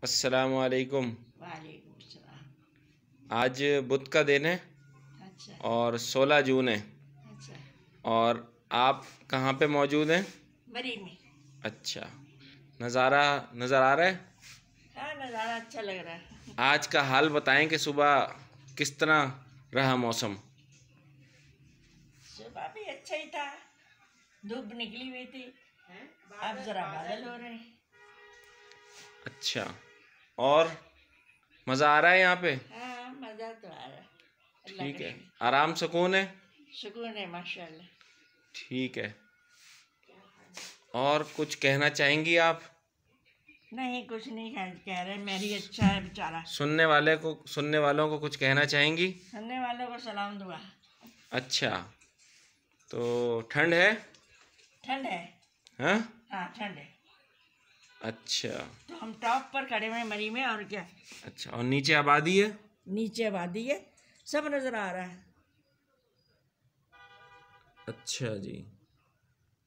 अस्सलामु अलैकुम। वालेकुम सलाम। आज बुध का दिन है अच्छा और 16 जून है। अच्छा। और आप कहाँ पे मौजूद हैं? मरी में। अच्छा, नज़ारा नज़र आ रहा है। हाँ, नज़ारा अच्छा लग रहा है। आज का हाल बताएं कि सुबह किस तरह रहा मौसम। सुबह भी अच्छा ही था, धूप निकली हुई थी, अब जरा बादल हो रहे हैं। अच्छा, और मज़ा आ रहा है यहाँ पे? हाँ, मज़ा तो आ रहा है। अल्लाह ठीक का है, शुक्र। आराम सुकून है। सुकून है माशाल्लाह। ठीक है, और कुछ कहना चाहेंगी आप? नहीं, कुछ नहीं कह रहे, मेरी अच्छा है बेचारा। सुनने वालों को कुछ कहना चाहेंगी? सुनने वालों को सलाम दुआ। अच्छा, तो ठंड है? ठंड है। हाँ। हाँ, ठंड है। अच्छा। तो हम टॉप पर खड़े हुए हैं मरी में, और क्या। अच्छा, और नीचे आबादी है? नीचे आबादी है, सब नज़र आ रहा है। अच्छा जी,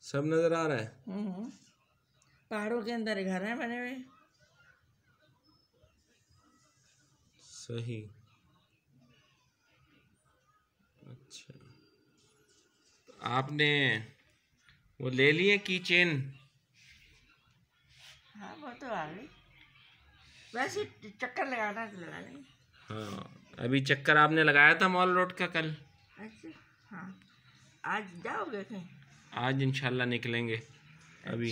सब नज़र आ रहा है। पहाड़ों के अंदर घर हैं बने हुए। सही। अच्छा, तो आपने वो ले लिए की चेन? हाँ, वो तो आ गई। वैसे चक्कर लगाना तो लगा लेंगे। हाँ, अभी चक्कर आपने लगाया था मॉल रोड का कल? अच्छा। हाँ, आज जाओगे कहीं? आज इंशाल्लाह निकलेंगे अभी।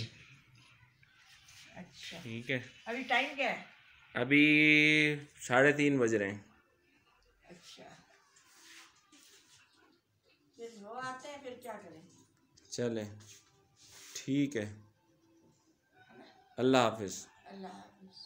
अच्छा। ठीक है, अभी टाइम क्या है? अभी 3:30 बज रहे हैं। अच्छा, फिर वो आते हैं, फिर क्या करें? चलें, ठीक है, अल्लाह हाफिज़। अल्लाह हाफिज़।